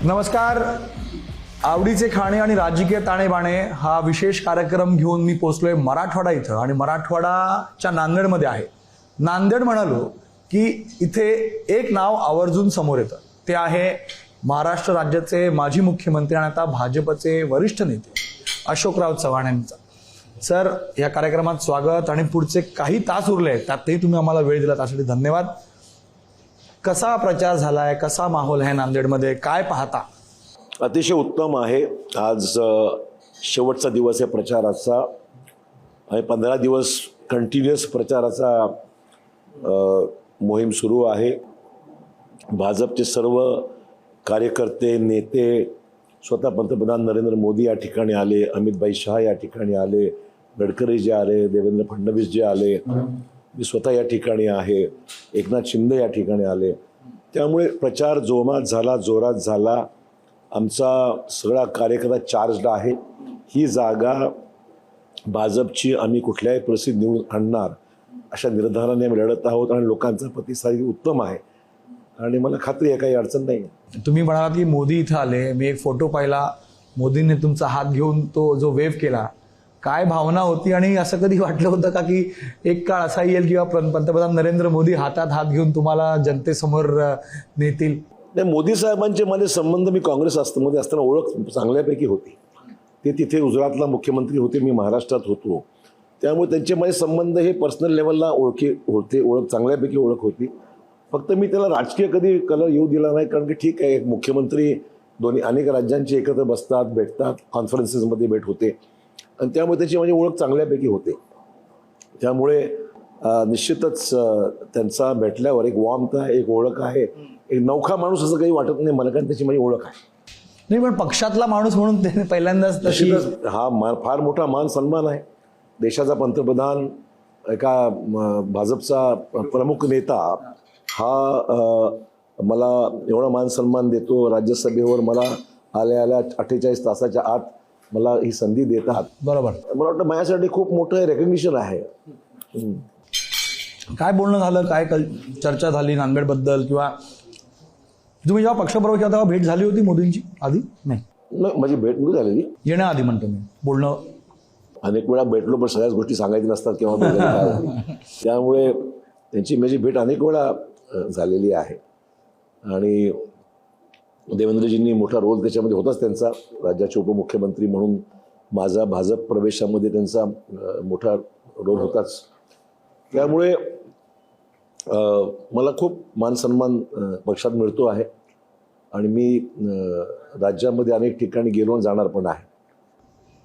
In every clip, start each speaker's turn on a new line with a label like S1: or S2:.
S1: नमस्कार. आवडीचे खाणे आणि राजकीय ताणेबाणे हा विशेष कार्यक्रम घेऊन मी पोहोचलोय मराठवाडा इथं आणि मराठवाडाच्या नांदेडमध्ये आहे. नांदेड म्हणालो की इथे एक नाव आवर्जून समोर येतं. ते आहे महाराष्ट्र राज्याचे माजी मुख्यमंत्री आणि आता भाजपचे वरिष्ठ नेते अशोकराव चव्हाण यांचं. सर, या कार्यक्रमात स्वागत आणि पुढचे काही तास उरले त्यातही तुम्ही आम्हाला वेळ दिला त्यासाठी धन्यवाद. कसा प्रचार झालाय, कसा माहोल आहे नांदेडमध्ये, काय पाहता?
S2: अतिशय उत्तम आहे. आज शेवटचा दिवस आहे प्रचाराचा आणि 15 दिवस कंटिन्युअस प्रचाराचा मोहीम सुरू आहे. भाजपचे सर्व कार्यकर्ते, नेते, स्वतः पंतप्रधान नरेंद्र मोदी या ठिकाणी आले, अमित शहा या ठिकाणी आले, गडकरी जे आले, देवेंद्र फडणवीस जे आले, मी स्वतः या ठिकाणी आहे, एकनाथ शिंदे या ठिकाणी आले. त्यामुळे प्रचार जोमात झाला, जोरात झाला. आमचा सगळा कार्यकर्ता चार्जड आहे. ही जागा भाजपची, आम्ही कुठल्याही परिस्थितीत निवडून आणणार अशा निर्धाराने आम्ही लढत आहोत आणि लोकांचा प्रतिसाद उत्तम आहे आणि मला खात्री आहे काही अडचण नाही.
S1: तुम्ही म्हणालात की मोदी इथं आले, मी एक फोटो पाहिला, मोदींनी तुमचा हात घेऊन तो जो वेव्ह केला, काय भावना होती आणि असं कधी वाटलं होतं का की एक काळ असा येईल किंवा पंतप्रधान नरेंद्र मोदी हातात हात घेऊन तुम्हाला जनतेसमोर नेतील?
S2: नाही, मोदी साहेबांचे माझे संबंध, मी काँग्रेस मध्ये असताना ओळख चांगल्यापैकी होती. ते तिथे गुजरातला मुख्यमंत्री होते, मी महाराष्ट्रात होतो. त्यामुळे त्यांचे माझे संबंध हे पर्सनल लेवलला ओळख चांगल्यापैकी ओळख होती. फक्त मी त्याला राजकीय कधी कलर येऊ दिला नाही, कारण की ठीक आहे, एक मुख्यमंत्री दोन्ही अनेक राज्यांचे एकत्र बसतात, भेटतात, कॉन्फरन्सेसमध्ये भेट होते आणि त्यामुळे त्याची माझी ओळख चांगल्यापैकी होते. त्यामुळे निश्चितच त्यांचा भेटल्यावर एक वॉर्मथ आहे, एक ओळख आहे, एक नौखा माणूस असं काही वाटत नाही मला, कारण त्याची माझी ओळख आहे.
S1: नाही, पण पक्षातला माणूस म्हणून त्याने पहिल्यांदाच तशी
S2: हा फार मोठा मान सन्मान आहे. देशाचा पंतप्रधान, एका भाजपचा प्रमुख नेता हा मला एवढा मान सन्मान देतो. राज्यसभेवर मला आल्या 48 तासाच्या आत मला ही संधी देतात.
S1: बरोबर.
S2: मला वाटतं माझ्यासाठी खूप मोठं रेकग्निशन आहे.
S1: काय बोलणं झालं, काय चर्चा झाली नांदेडबद्दल, किंवा तुम्ही जेव्हा पक्षप्रवेश केला तेव्हा भेट झाली होती मोदींची आधी? नाही,
S2: माझी भेट नाही झालेली.
S1: येण्याआधी म्हणतो मी. बोलणं
S2: अनेक वेळा भेटलो, पण सगळ्याच गोष्टी सांगायच्या नसतात किंवा त्यामुळे त्यांची माझी भेट अनेक वेळा झालेली आहे आणि देवेंद्रजींनी मोठा रोल त्याच्यामध्ये होताच त्यांचा. राज्याचे उपमुख्यमंत्री म्हणून माझा भाजप प्रवेशामध्ये त्यांचा मोठा रोल होताच. त्यामुळे मला खूप मान सन्मान पक्षात मिळतो आहे आणि मी राज्यामध्ये अनेक ठिकाणी गेलो आणि जाणार पण आहे.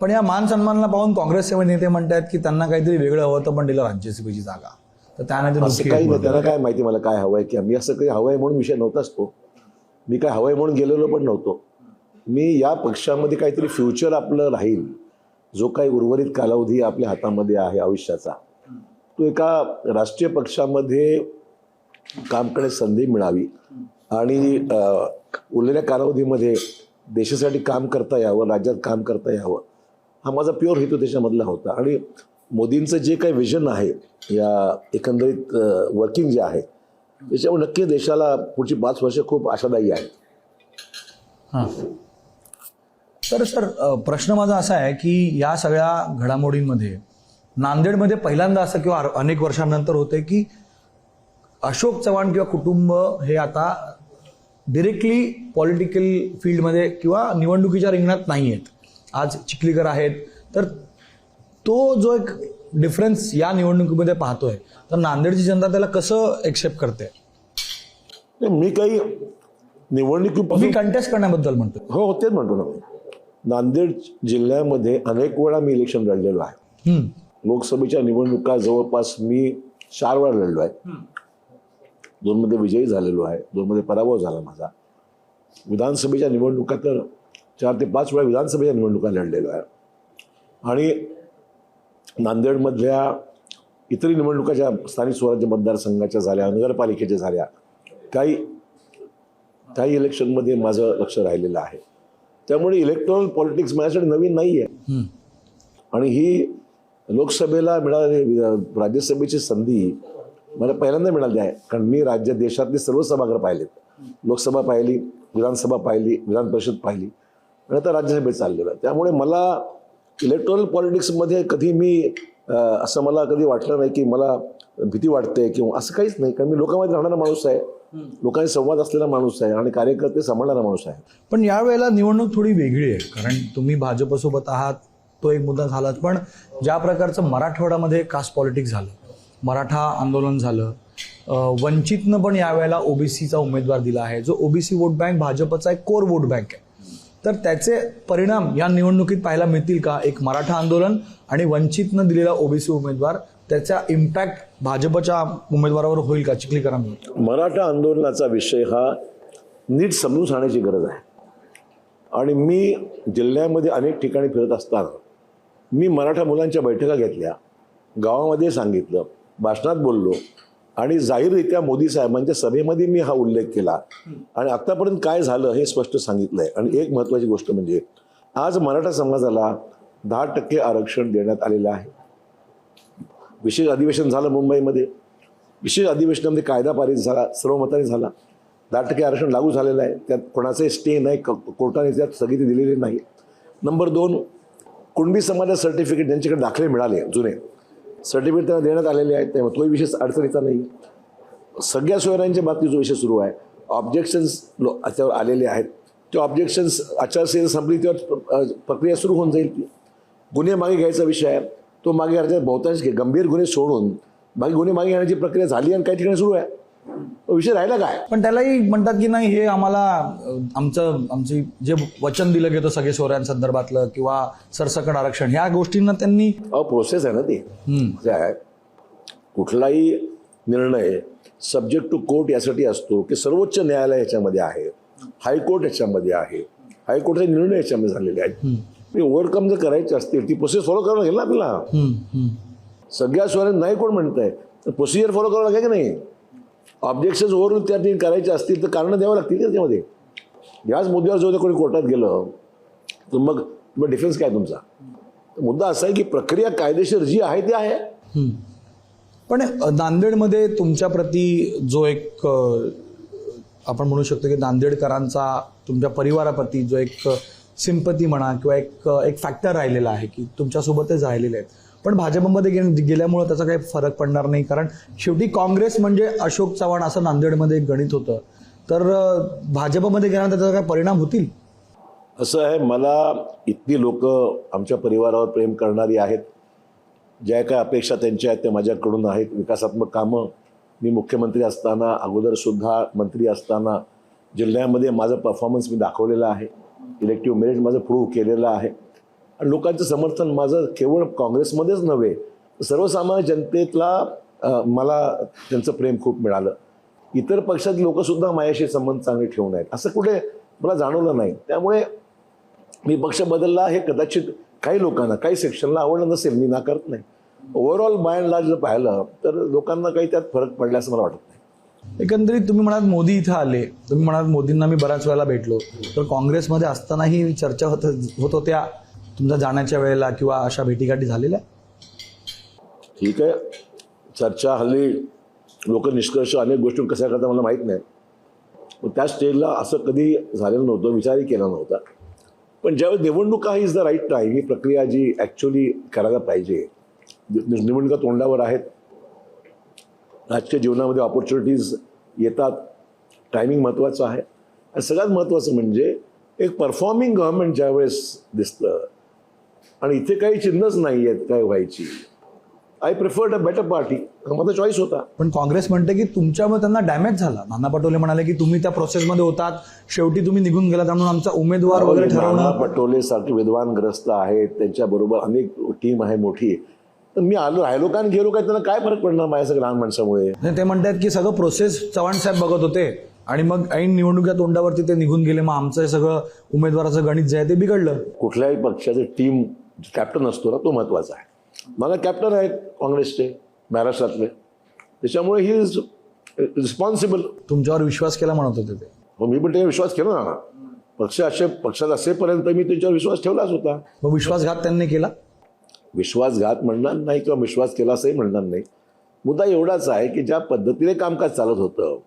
S1: पण या मान सन्मानाला पाहून काँग्रेसचे नेते म्हणतात की त्यांना काहीतरी वेगळं हवं होतं, पण दिलं राज्यसभेची जागा. तर त्यानंतर
S2: असं काही नाही. त्यांना काय माहिती मला काय हवं आहे, की मी असं काही हवं आहे म्हणून विषय नव्हताच तो. मी काय हवं आहे म्हणून गेलेलो पण नव्हतो. मी या पक्षामध्ये काहीतरी फ्युचर आपलं राहील, जो काही उर्वरित कालावधी आपल्या हातामध्ये आहे आयुष्याचा, तो एका राष्ट्रीय पक्षामध्ये काम करण्याची संधी मिळावी आणि उरलेल्या कालावधीमध्ये देशासाठी काम करता यावं, राज्यात काम करता यावं, हा माझा प्युअर हेतू त्याच्यामधला होता. आणि मोदींचं जे काही विजन आहे, या एकंदरीत वर्किंग जे आहे, त्याच्यामुळे नक्की देशाला पुढची 5 वर्ष खूप आशादायी आहेत.
S1: हां, तर सर, प्रश्न माझा असा आहे की या सगळ्या घडामोडींमध्ये नांदेडमध्ये पहिल्यांदा असं किंवा अनेक वर्षांनंतर होते की अशोक चव्हाण किंवा कुटुंब हे आता डिरेक्टली पॉलिटिकल फील्डमध्ये किंवा निवडणुकीच्या रिंगणात नाही आहेत. आज चिखलीकर आहेत, तर तो जो एक डिफरन्स या निवडणुकीमध्ये पाहतोय, तर नांदेडची जनता त्याला कसं एक्सेप्ट करते?
S2: मी काही निवडणुकीपासून
S1: कंटेस्ट करण्याबद्दल म्हणतो.
S2: हो, तेच म्हणतो ना. नांदेड जिल्ह्यामध्ये अनेक वेळा मी इलेक्शन लढलेलो आहे. लोकसभेच्या निवडणुका जवळपास मी 4 वेळा लढलो आहे. 2 मध्ये विजयी झालेलो आहे, 2 मध्ये पराभव झाला माझा. विधानसभेच्या निवडणुका तर 4 ते 5 वेळा विधानसभेच्या निवडणुका लढलेलो आहे. आणि नांदेडमधल्या इतरही निवडणुका ज्या स्थानिक स्वराज्य मतदारसंघाच्या झाल्या, नगरपालिकेच्या झाल्या, काही इलेक्शनमध्ये माझं लक्ष राहिलेलं आहे. त्यामुळे इलेक्ट्रॉनिक पॉलिटिक्स माझ्यासाठी नवीन नाही आहे. आणि ही लोकसभेला मिळालेली राज्यसभेची संधी मला पहिल्यांदा मिळाले आहे, कारण मी देशातले सर्व सभागृह पाहिलेत. लोकसभा पाहिली, विधानसभा पाहिली, विधान परिषद पाहिली आणि आता राज्यसभेत चाललेलं आहे. त्यामुळे मला इलेक्टोरल पॉलिटिक्समध्ये कधी असं मला कधी वाटलं नाही की मला भीती वाटते किंवा असं काहीच नाही, कारण मी लोकांमध्ये राहणारा माणूस आहे, लोकांशी संवाद असलेला माणूस आहे आणि कार्यकर्ते सांभाळणारा माणूस आहे.
S1: पण यावेळेला निवडणूक थोडी वेगळी आहे, कारण तुम्ही भाजपसोबत आहात, तो एक मुद्दा झालाच. पण ज्या प्रकारचं मराठवाड्यामध्ये कास्ट पॉलिटिक्स झालं, मराठा आंदोलन झालं, वंचितनं पण यावेळेला ओबीसीचा उमेदवार दिला आहे, जो ओबीसी वोट बँक भाजपचा एक कोर वोट बँक आहे. तर त्याचे परिणाम या निवडणुकीत पाहायला मिळतील का? एक मराठा आंदोलन आणि वंचितनं दिलेला ओबीसी उमेदवार, त्याचा इम्पॅक्ट भाजपच्या उमेदवारावर होईल का चिखलीकरांवर?
S2: मराठा आंदोलनाचा विषय हा नीट समजून सांगण्याची गरज आहे. आणि मी जिल्ह्यामध्ये अनेक ठिकाणी फिरत असताना मी मराठा मुलांच्या बैठका घेतल्या, गावामध्ये सांगितलं, भाषणात बोललो आणि जाहीररित्या मोदी साहेबांच्या सभेमध्ये मी हा उल्लेख केला आणि आत्तापर्यंत काय झालं हे स्पष्ट सांगितलंय. आणि एक महत्त्वाची गोष्ट म्हणजे आज मराठा समाजाला 10% आरक्षण देण्यात आलेलं आहे. विशेष अधिवेशन झालं मुंबईमध्ये, विशेष अधिवेशनामध्ये कायदा पारित झाला, सर्वमताने झाला, 10% आरक्षण लागू झालेलं आहे. त्यात कोणाचाही स्टे नाही, कोर्टाने त्यात स्थगिती दिलेली नाही. नंबर 2, कुणबी समाजात सर्टिफिकेट ज्यांच्याकडे दाखले मिळाले जुने सर्टिफिकेट त्यांना देण्यात आलेले आहेत, त्यामुळे तोही विषय अडचणीचा नाही. सगळ्या सोयऱ्यांच्या बाबतीत जो विषय सुरू आहे, ऑब्जेक्शन्स त्याच्यावर आलेले आहेत, ते ऑब्जेक्शन्स आचारसंहिता संपली तेव्हा प्रक्रिया सुरू होऊन जाईल. ती गुन्हे मागे घ्यायचा विषय आहे, तो मागे घ्यायचा. बहुतांश गंभीर गुन्हे सोडून बाकी गुन्हे मागे घेण्याची प्रक्रिया झाली आणि काही ठिकाणी सुरू आहे. विषय राहिला काय?
S1: पण त्यालाही म्हणतात की नाही, हे आम्हाला आमची जे वचन दिलं गेलं सगळे सोयऱ्यांसंदर्भातलं किंवा सरसकट आरक्षण, ह्या गोष्टींना त्यांनी
S2: प्रोसेस आहे ना ती. आहे कुठलाही निर्णय सब्जेक्ट टू कोर्ट यासाठी असतो की सर्वोच्च न्यायालय याच्यामध्ये आहे, हायकोर्ट याच्यामध्ये आहे, हायकोर्टचे निर्णय याच्यामध्ये झालेले आहेत. ओव्हरकम जर करायचे असतील ती प्रोसेस फॉलो करावं लागेल ना आपल्याला. सगळ्या सोयऱ्यांना नाही कोण म्हणतंय, तर प्रोसिजर फॉलो करावं लागेल की नाही? ऑब्जेक्शन्स ओव्हर त्या करायचे असतील तर कारणं द्यावं लागतील त्याच्यामध्ये. याच मुद्द्यावर जो कोणी कोर्टात गेलं तर मग डिफरन्स काय तुमचा? मुद्दा असा आहे की प्रक्रिया कायदेशीर जी आहे ती आहे.
S1: पण नांदेडमध्ये तुमच्या प्रती जो एक आपण म्हणू शकतो की नांदेडकरांचा तुमच्या परिवाराप्रती जो एक सिंपती म्हणा किंवा एक फॅक्टर राहिलेला आहे की तुमच्यासोबतच राहिलेले आहेत, पण भाजपमध्ये गेल्यामुळे त्याचा काही फरक पडणार नाही, कारण शेवटी काँग्रेस म्हणजे अशोक चव्हाण असं नांदेडमध्ये एक गणित होतं. तर भाजपमध्ये गेल्यानंतर त्याचा काय परिणाम होतील?
S2: असं आहे, मला इतकी लोक आमच्या परिवारावर प्रेम करणारी आहेत, ज्या काय अपेक्षा त्यांच्या आहेत त्या माझ्याकडून आहेत. विकासात्मक कामं मी मुख्यमंत्री असताना, अगोदरसुद्धा मंत्री असताना जिल्ह्यामध्ये माझं परफॉर्मन्स मी दाखवलेला आहे, इलेक्टिव्ह मेरिट माझं प्रूव्ह केलेलं आहे. आणि लोकांचं समर्थन माझं केवळ काँग्रेसमध्येच नव्हे, सर्वसामान्य जनतेतला मला त्यांचं प्रेम खूप मिळालं. इतर पक्षातली लोकंसुद्धा माझ्याशी संबंध चांगले ठेवून आहेत, असं कुठे मला जाणवलं नाही. त्यामुळे मी पक्ष बदलला हे कदाचित काही लोकांना, काही सेक्शनला आवडलं नसेल, मी नाकारत नाही. ओव्हरऑल बाय अँड लार्ज जर पाहिलं तर लोकांना काही त्यात फरक पडला असं मला वाटत नाही.
S1: एकंदरीत तुम्ही म्हणाल मोदी इथं आले, तुम्ही म्हणाल मोदींना मी बऱ्याच वेळेला भेटलो, तर काँग्रेसमध्ये असतानाही चर्चा होत होत्या तुमच्या जाण्याच्या वेळेला किंवा अशा भेटीगाठी झालेल्या?
S2: ठीक आहे, चर्चा हल्ली लोक निष्कर्ष अनेक गोष्टी कशा करतात मला माहीत नाही. त्या स्टेजला असं कधी झालेलं नव्हतं, विचारही केला नव्हता. पण ज्यावेळेस निवडणुका इज द राईट टाईम, ही प्रक्रिया जी ॲक्च्युली करायला पाहिजे. निवडणुका तोंडावर आहेत, राजकीय जीवनामध्ये ऑपॉर्च्युनिटीज येतात, टायमिंग महत्त्वाचं आहे. आणि सगळ्यात महत्त्वाचं म्हणजे एक परफॉर्मिंग गव्हर्नमेंट ज्यावेळेस दिसतं आणि इथे काही चिन्हच नाही आहेत काय व्हायची, I preferred a better party, हा माझा चॉईस होता.
S1: पण काँग्रेस म्हणते की तुमच्यामुळे त्यांना डॅमेज झाला. नाना पटोले म्हणाले की तुम्ही त्या प्रोसेसमध्ये होतात, शेवटी तुम्ही निघून गेला, त्यामुळे आमचा उमेदवार वगैरे ठरवणं.
S2: नाना पटोले सारखे विद्वानग्रस्त आहेत, त्यांच्याबरोबर अनेक टीम आहे मोठी. तर मी राहिलो का आणि गेलो काय, त्यांना काय फरक पडणार माझ्या सगळ्या लहान माणसामुळे?
S1: ते म्हणतात की सगळं प्रोसेस चव्हाण साहेब बघत होते आणि मग ऐन निवडणुकीच्या तोंडावरती ते निघून गेले, मग आमचं सगळं उमेदवाराचं गणित जे आहे ते बिघडलं.
S2: कुठल्याही पक्षाचे टीम कॅप्टन असतो ना, तो महत्त्वाचा आहे. मला कॅप्टन आहेत काँग्रेसचे महाराष्ट्रातले, त्याच्यामुळे ही इज रिस्पॉन्सिबल.
S1: तुमच्यावर विश्वास केला म्हणत होते ते.
S2: हो, मी पण त्याच्यावर विश्वास केला ना. पक्षात असेपर्यंत मी त्यांच्यावर विश्वास ठेवलाच होता.
S1: मग विश्वासघात त्यांनी केला?
S2: विश्वासघात म्हणणार नाही किंवा विश्वास केला असंही म्हणणार नाही. मुद्दा एवढाच आहे की ज्या पद्धतीने कामकाज चालत होतं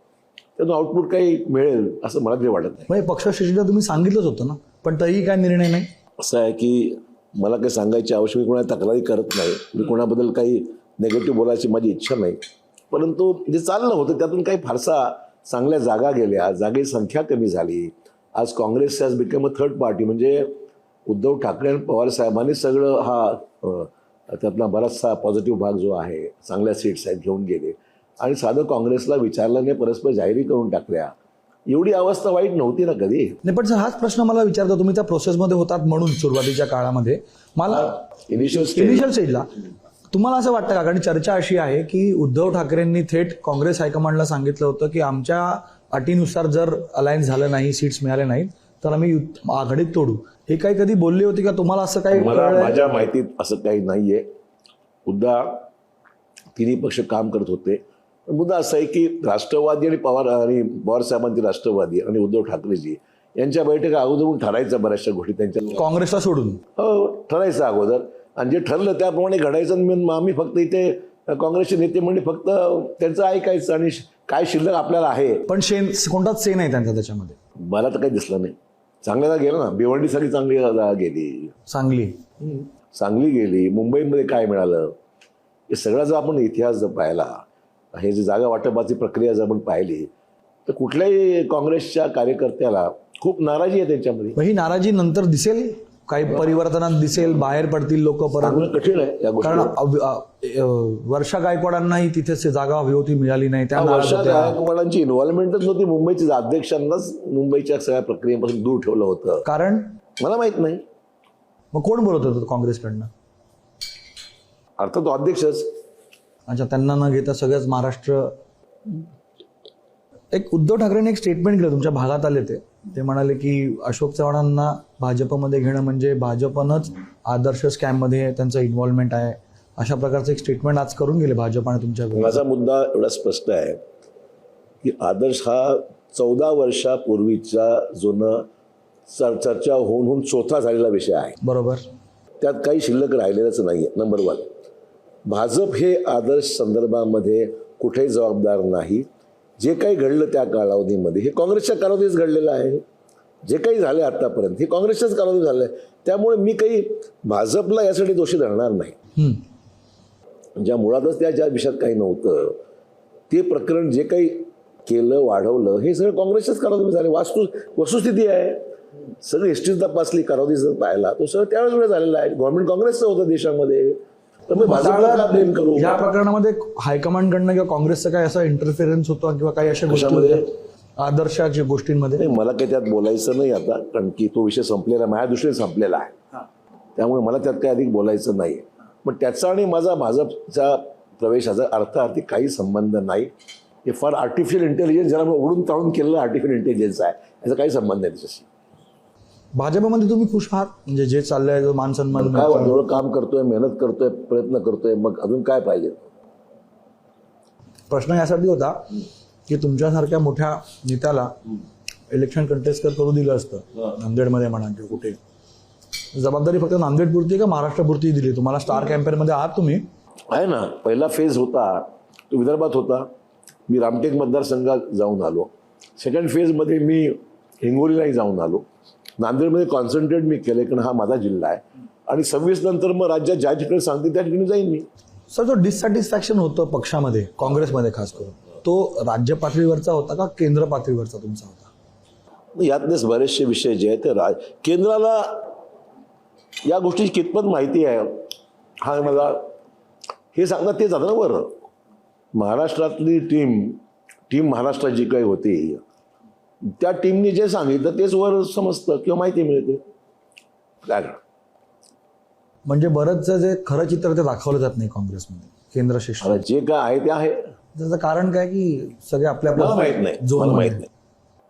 S2: त्यातून आउटपुट काही मिळेल असं मला तरी वाटत नाही.
S1: म्हणजे पक्षश्रेष्ठीला तुम्ही सांगितलंच होतं ना, पण तरीही काय निर्णय नाही.
S2: असं आहे की मला काही सांगायची आवश्यक, मी कोणाला तक्रारी करत नाही, मी कोणाबद्दल काही निगेटिव्ह बोलायची माझी इच्छा नाही, परंतु जे चाललं होतं त्यातून काही फारसा चांगल्या जागा गेल्या, जागेची संख्या कमी झाली. आज Congress has become a third party, म्हणजे उद्धव ठाकरे आणि पवार साहेबांनी सगळं हा त्यातला बराचसा पॉझिटिव्ह भाग जो आहे, चांगल्या सीट्स आहेत घेऊन गेले आणि साधं काँग्रेसला विचारलं नाही, परस्पर जाहिरी करून टाकल्या. एवढी अवस्था वाईट नव्हती ना कधी.
S1: नाही, पण सर हाच प्रश्न मला विचारता, तुम्ही त्या प्रोसेसमध्ये होतात म्हणून सुरुवातीच्या काळामध्ये मला
S2: इनिशियल
S1: स्टेजला तुम्हाला असं वाटतं का, कारण चर्चा अशी आहे की उद्धव ठाकरेंनी थेट काँग्रेस हायकमांडला सांगितलं होतं की आमच्या अटीनुसार जर अलायन्स झालं नाही, सीट्स मिळाले नाहीत तर आम्ही आघाडीत तोडू, हे काही कधी बोलले होते का तुम्हाला? असं काही
S2: मला माझ्या माहितीत असं काही नाहीये. मुद्दा तिन्ही पक्ष काम करत होते. मुद्दा असा आहे की राष्ट्रवादी आणि पवार साहेबांची राष्ट्रवादी आणि उद्धव ठाकरेजी यांच्या बैठका अगोदरून ठरायचं, बऱ्याचशा गोष्टी त्यांच्या
S1: काँग्रेसला सोडून
S2: ठरायचं अगोदर, आणि जे ठरलं त्याप्रमाणे घडायचं. आम्ही फक्त इथे काँग्रेसचे नेते म्हणजे फक्त त्यांचं ऐकायचं आणि काय शिल्लक आपल्याला आहे.
S1: पण कोणताच से नाही त्यांचा त्याच्यामध्ये.
S2: मला तर काही दिसलं नाही. चांगल्याला गेलं ना, भिवंडीसाठी चांगली गेली, सांगली गेली, मुंबईमध्ये काय मिळालं हे सगळा जर आपण इतिहास जर पाहिला, हे जे जागा वाटपाची प्रक्रिया जर आपण पाहिली तर कुठल्याही काँग्रेसच्या कार्यकर्त्याला खूप नाराजी आहे त्यांच्यामध्ये.
S1: ही नाराजी नंतर दिसेल, काही परिवर्तनात दिसेल, बाहेर पडतील लोक परत.
S2: कठीण आहे या
S1: कारण
S2: गोष्टी.
S1: वर्षा गायकवाडांनाही तिथे जागा हवी होती, मिळाली नाही. त्या
S2: वर्षा गायकवाडांची इन्व्हॉल्वमेंटच नव्हती. मुंबईच्या अध्यक्षांनाच मुंबईच्या सगळ्या प्रक्रियेपासून दूर ठेवलं होतं.
S1: कारण
S2: मला माहित नाही.
S1: मग कोण बोलत होतं काँग्रेसकडनं?
S2: अर्थात तो अध्यक्षच.
S1: अच्छा, त्यांना न घेता सगळंच महाराष्ट्र. एक उद्धव ठाकरेंनी एक स्टेटमेंट केलं, तुमच्या भागात आले ते म्हणाले की अशोक चव्हाणांना भाजपमध्ये घेणं म्हणजे भाजपनंच आदर्श स्कॅममध्ये त्यांचं इन्व्हॉल्वमेंट आहे, अशा प्रकारचं एक स्टेटमेंट आज करून गेले भाजप आणि तुमच्या.
S2: माझा मुद्दा एवढा स्पष्ट आहे की आदर्श हा 14 वर्षापूर्वीचा जुनं चर्चा होऊन चौथा झालेला विषय आहे.
S1: बरोबर.
S2: त्यात काही शिल्लक राहिलेलंच नाहीये. नंबर 1, भाजप हे आदर्श संदर्भामध्ये कुठेही जबाबदार नाही. जे काही घडलं त्या कालावधीमध्ये हे काँग्रेसच्या कालावधीच घडलेलं आहे. जे काही झालं आतापर्यंत हे काँग्रेसच्याच कालावधीत झालं आहे. त्यामुळे मी काही भाजपला यासाठी दोषी धरणार नाही. ज्या मुळातच ज्या विषयात काही नव्हतं ते प्रकरण जे काही केलं, वाढवलं, हे सगळं काँग्रेसच्याच कालावधीत झाले. वस्तुस्थिती आहे. सगळं हिस्ट्री तपासली, कालावधी जर पाहिला तो सगळं त्यावेळेस वेळ झालेला आहे. गव्हर्नमेंट काँग्रेसचं होतं देशामध्ये, तर मग भाजपला ब्लेम करू.
S1: या प्रकरणामध्ये हायकमांडकडनं किंवा काँग्रेसचा काही असा इंटरफेरन्स होतो किंवा काही अशा गोष्टीमध्ये, आदर्शाच्या गोष्टींमध्ये?
S2: नाही, मला काही त्यात बोलायचं नाही आता, कारण की तो विषय संपलेला, माझ्या दृष्टीने संपलेला आहे. त्यामुळे मला त्यात काही अधिक बोलायचं नाही. पण त्याचा आणि माझा भाजपच्या प्रवेशाचा अर्थार्थी काही संबंध नाही. हे फार आर्टिफिशियल इंटेलिजन्स, ज्याला उडून ताळून केलेलं आर्टिफिशियल इंटेलिजन्स आहे, याचा काही संबंध नाही त्याच्याशी.
S1: भाजपमध्ये तुम्ही खुश आहात? म्हणजे जे चाललंय, जो मान सन्मान,
S2: काय एवढं काम करतोय, मेहनत करतोय, प्रयत्न करतोय, मग अजून काय पाहिजे?
S1: प्रश्न यासाठी होता की तुमच्यासारख्या मोठ्या नेत्याला इलेक्शन कंटेस्ट करू दिलं असतं नांदेडमध्ये म्हणा किंवा कुठे, जबाबदारी फक्त नांदेडपुरती का महाराष्ट्रपुरती दिली? तुम्हाला स्टार कॅम्पेनमध्ये आहात तुम्ही? आहे
S2: ना. पहिला फेज होता तो विदर्भात होता. मी रामटेक मतदारसंघात जाऊन आलो. सेकंड फेजमध्ये मी हिंगोलीलाही जाऊन आलो. नांदेडमध्ये कॉन्सन्ट्रेट मी केले, कारण हा माझा जिल्हा आहे. आणि 26 नंतर मग राज्यात ज्या ठिकाणी सांगतील त्या ठिकाणी जाईन मी.
S1: सर, जो डिससॅटिस्फॅक्शन होतं पक्षामध्ये, काँग्रेसमध्ये खास करून, तो राज्य पातळीवरचा होता का केंद्र पातळीवरचा तुमचा होता?
S2: यातलेच बरेचसे विषय जे आहेत ते केंद्राला या गोष्टीची कितपत माहिती आहे हा मला हे सांगतात ते जातं ना. बरं, महाराष्ट्रातली टीम महाराष्ट्रात जी काही होती त्या टीमनी जे सांगितलं तेच वर समजतं किंवा माहिती मिळते. काय
S1: म्हणजे बरंचसं जे खरं चित्र ते दाखवलं जात नाही काँग्रेसमध्ये, केंद्र शिष्ट
S2: जे काय आहे ते आहे.
S1: त्याचं कारण काय की सगळे आपल्या
S2: माहित नाही.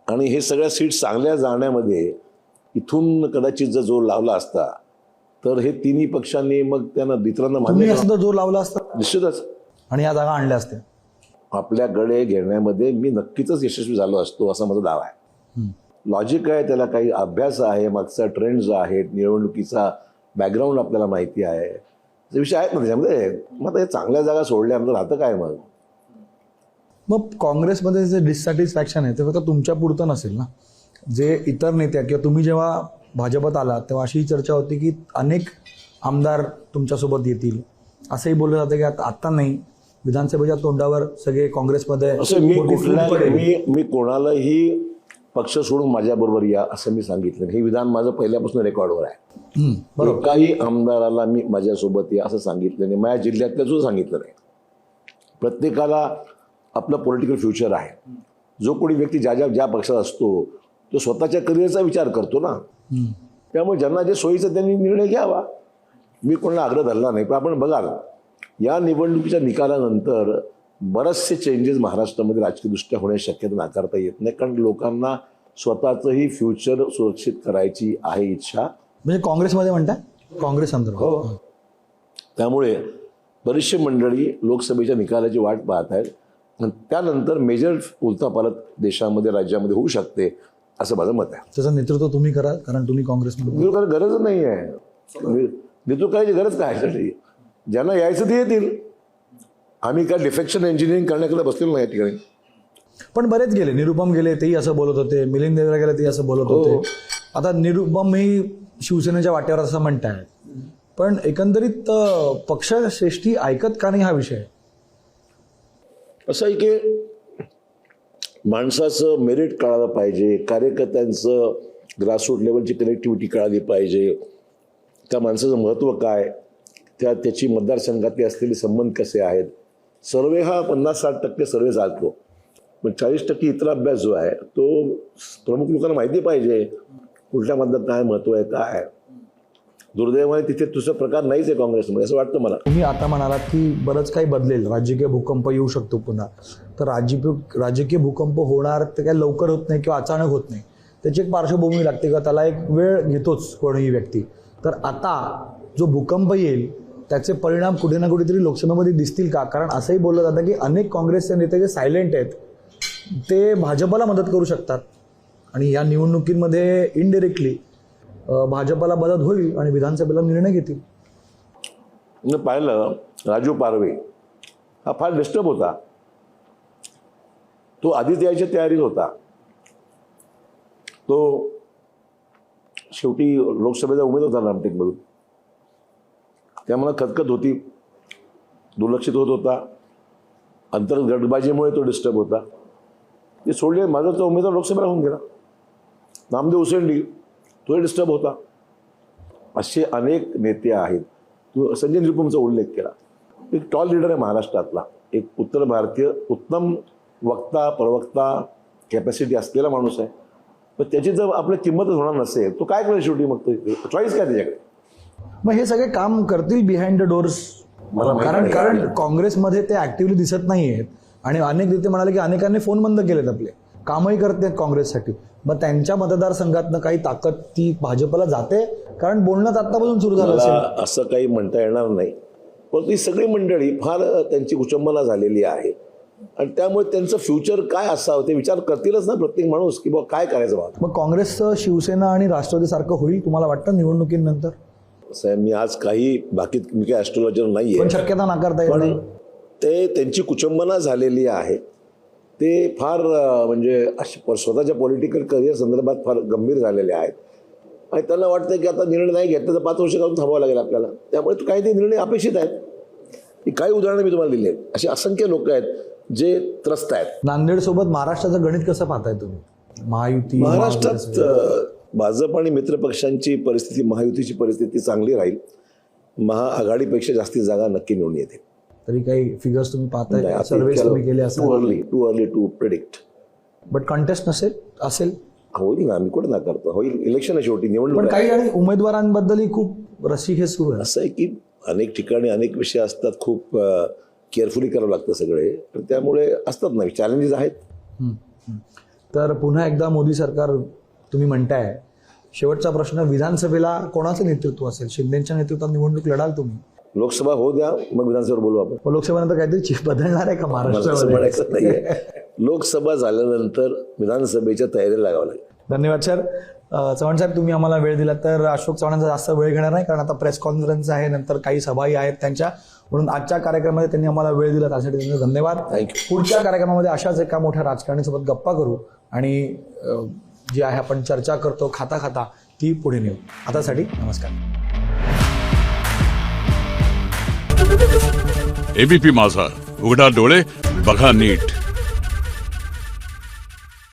S2: आणि हे सगळ्या सीट चांगल्या जाण्यामध्ये इथून कदाचित जर जोर लावला असता तर हे तिन्ही पक्षांनी मग त्यांना इतरांना
S1: मान्य सुद्धा जोर लावला असता
S2: निश्चितच,
S1: आणि या जागा आणल्या असत्या
S2: आपल्याकडे घेण्यामध्ये मी नक्कीच यशस्वी झालो असतो असा माझा दावा आहे. लॉजिक आहे, त्याला काही अभ्यास आहे, मागचा ट्रेंड्स आहेत, निवडणुकीचा बॅकग्राऊंड आपल्याला माहिती आहे. ते विषय आहेत ना त्याच्यामध्ये. मग आता हे चांगल्या जागा सोडल्यानंतर राहतं काय
S1: मग काँग्रेसमध्ये जे डिससॅटिस्फॅक्शन आहे ते फक्त तुमच्या पुरतं नसेल ना, जे इतर नेत्या किंवा तुम्ही जेव्हा भाजपात आला तेव्हा अशी चर्चा होती की अनेक आमदार तुमच्यासोबत येतील, असंही बोललं जातं की आता नाही, विधानसभेच्या तोंडावर सगळे काँग्रेसमध्ये
S2: असं मी
S1: मोठी फूट पडेल.
S2: मी कोणालाही पक्ष सोडून माझ्याबरोबर या असं मी सांगितलं. हे विधान माझं पहिल्यापासून रेकॉर्डवर आहे.
S1: बरोबर.
S2: काही आमदाराला मी माझ्यासोबत या असं सांगितलं नाही, माझ्या जिल्ह्यातल्या सुद्धा सांगितलं नाही. प्रत्येकाला आपलं पॉलिटिकल फ्युचर आहे. जो कोणी व्यक्ती ज्या पक्षात असतो तो स्वतःच्या करिअरचा विचार करतो ना. त्यामुळे ज्यांना जे सोयीचं त्यांनी निर्णय घ्यावा. मी कोणाला आग्रह धरला नाही. पण आपण बघाल या निवडणुकीच्या निकालानंतर बरेचसे चेंजेस महाराष्ट्रामध्ये राजकीयदृष्ट्या होण्याची शक्यता नाकारता येत नाही. कारण लोकांना स्वतःचंही फ्युचर सुरक्षित करायची आहे इच्छा.
S1: म्हणजे काँग्रेसमध्ये म्हणताय, काँग्रेस अंतर्गत.
S2: हो. त्यामुळे बरीचशी मंडळी लोकसभेच्या निकालाची वाट पाहत आहेत. आणि त्यानंतर मेजर उलथापालथ देशामध्ये राज्यामध्ये होऊ शकते असं माझं मत आहे.
S1: त्याचं नेतृत्व तुम्ही कराल कारण तुम्ही काँग्रेसमध्ये.
S2: नेतृत्व करायची गरज नाही आहे. नेतृत्व करायची गरज काय आहे? ज्यांना यायचं ते येतील. आम्ही काय डिफेक्शन इंजिनिअरिंग करण्याकडे बसलेलो नाही या ठिकाणी.
S1: पण बरेच गेले, निरुपम गेले तेही असं बोलत होते, मिलिंद देवरा गेले तेही असं बोलत होते. आता निरुपम ही शिवसेनेच्या वाट्यावर असं म्हणताय, पण एकंदरीत पक्षश्रेष्ठी ऐकत का नाही हा विषय.
S2: असं आहे की माणसाचं मेरिट कळालं पाहिजे, कार्यकर्त्यांचं ग्रासरूट लेवलची कनेक्टिव्हिटी कळाली पाहिजे, त्या माणसाचं महत्त्व काय, त्याची मतदारसंघातले असलेले संबंध कसे आहेत. सर्वे हा 50-60% सर्वे चालतो, पण 40% इतर अभ्यास जो आहे तो प्रमुख लोकांना माहिती पाहिजे कुठल्या मतदार काय महत्त्व आहे काय. दुर्दैवाने तिथे तुझा प्रकार नाहीच आहे काँग्रेसमध्ये असं वाटतं मला.
S1: तुम्ही आता म्हणालात की बरंच काही बदलेल, राजकीय भूकंप येऊ शकतो पुन्हा. तर राजकीय भूकंप होणार ते काय लवकर होत नाही किंवा अचानक होत नाही, त्याची एक पार्श्वभूमी लागते का, त्याला एक वेळ घेतोच कोणीही व्यक्ती. तर आता जो भूकंप येईल त्याचे परिणाम कुठे ना कुठेतरी लोकसभेमध्ये दिसतील का. कारण असंही बोललं जातं की अनेक काँग्रेसचे नेते जे सायलेंट आहेत ते भाजपला मदत करू शकतात आणि या निवडणुकीमध्ये इनडिरेक्टली भाजपला मदत होईल आणि विधानसभेला निर्णय घेतील.
S2: मी पाहिलं राजू पारवे हा फार डिस्टर्ब होता. तो आधीच यायच्या तयारीत होता. तो शेवटी लोकसभेचा उमेदवार झाला रामटेकमधून. त्यामुळे खतखत होती, दुर्लक्षित होत होता, अंतर्गत गटबाजीमुळे तो डिस्टर्ब होता. ते सोडले, माझा तो उमेदवार लोकसभेला होऊन गेला. नामदेव उसंडी तोही डिस्टर्ब होता. असे अनेक नेते आहेत. तू संजय निरुपमचा उल्लेख केला. एक टॉल लीडर आहे महाराष्ट्रातला, एक उत्तर भारतीय उत्तम वक्ता प्रवक्ता कॅपॅसिटी असलेला माणूस आहे. पण त्याची जर आपल्या किंमतच होणार नसेल तो काय करेल शेवटी. मग तो चॉईस काय त्याच्याकडे.
S1: मग हे सगळे काम करतील बिहाइंड द डोर्स. कारण काँग्रेसमध्ये ते ऍक्टिव्हली दिसत नाही आहेत आणि अनेक नेते म्हणाले की अनेकांनी फोन बंद केलेत, आपले कामही करते काँग्रेससाठी. मग त्यांच्या मतदारसंघातनं काही ताकद ती भाजपला जाते, कारण बोलणं आतापासून सुरू झालं असेल.
S2: असं काही म्हणता येणार नाही. पण ती सगळी मंडळी फार त्यांची कुचंबना झालेली आहे आणि त्यामुळे त्यांचं फ्युचर काय असावं ते विचार करतीलच ना प्रत्येक माणूस की बाबा काय करायचं बा.
S1: मग काँग्रेसचं शिवसेना आणि राष्ट्रवादी सारखं होईल तुम्हाला वाटतं निवडणुकीनंतर.
S2: साहेब मी आज काही बाकी मी काही ॲस्ट्रोलॉजर नाहीये,
S1: पण शक्यता नाकारता येत नाही.
S2: ते त्यांची कुचंबना झालेली आहे. ते फार म्हणजे स्वतःच्या पॉलिटिकल करिअर संदर्भात फार गंभीर झालेले आहेत आणि त्यांना वाटतं की आता निर्णय नाही घेतला तर 5 वर्ष काढून थांबावं लागेल आपल्याला. त्यामुळे काही ते निर्णय अपेक्षित आहेत. ही काही उदाहरणं मी तुम्हाला दिली आहेत. असे असंख्य लोक आहेत जे त्रस्त आहेत.
S1: नांदेड सोबत महाराष्ट्राचं गणित कसं पाहताय तुम्ही. महायुती
S2: महाराष्ट्रात भाजप आणि मित्र पक्षांची परिस्थिती, महायुतीची परिस्थिती चांगली राहील. महाआघाडीपेक्षा जास्ती जागा नक्की निवडून येते.
S1: तरी काही फिगर्स तुम्ही पाहताय, सर्वे तुम्ही केले असेल.
S2: Too early to predict.
S1: But contest असेल
S2: होईल ना, आम्ही कुठे नाकारतो. होईल. इलेक्शन आहे शेवटी, निवडणूक.
S1: पण काही आणि उमेदवारांबद्दलही खूप रसिक हे सुरू आहे.
S2: असं आहे की अनेक ठिकाणी अनेक विषय असतात, खूप केअरफुली करावं लागतं सगळे. तर त्यामुळे असतात ना चॅलेंजेस आहेत.
S1: तर पुन्हा एकदा मोदी सरकार तुम्ही म्हणताय. शेवटचा प्रश्न, विधानसभेला कोणाचं नेतृत्व असेल. शिंदेच्या नेतृत्वात निवडणूक लढाल तुम्ही.
S2: लोकसभा होऊ द्या, मग विधानसभेवर बोलू आपण.
S1: लोकसभेनंतर काहीतरी चिफ बदलणार आहे का महाराष्ट्रामध्ये.
S2: नाहीये. लोकसभा झाल्यानंतर विधानसभेच्या तयारीला लागावं लागेल.
S1: धन्यवाद सर. चव्हाण साहेब, तुम्ही आम्हाला वेळ दिला तर अशोक चव्हाणांचा जास्त वेळ घेणार नाही, कारण आता प्रेस कॉन्फरन्स आहे, नंतर काही सभाही आहेत त्यांच्या, म्हणून आजच्या कार्यक्रमामध्ये त्यांनी आम्हाला वेळ दिला त्यासाठी त्यांचे धन्यवाद. पुढच्या कार्यक्रमामध्ये अशाच एका मोठ्या राजकारणीसोबत गप्पा करू आणि जी आहे आपण चर्चा करतो खाता खाता ती पुढे नेऊ. आतासाठी नमस्कार.
S3: एबीपी माझा, उघडा डोळे बघा नीट.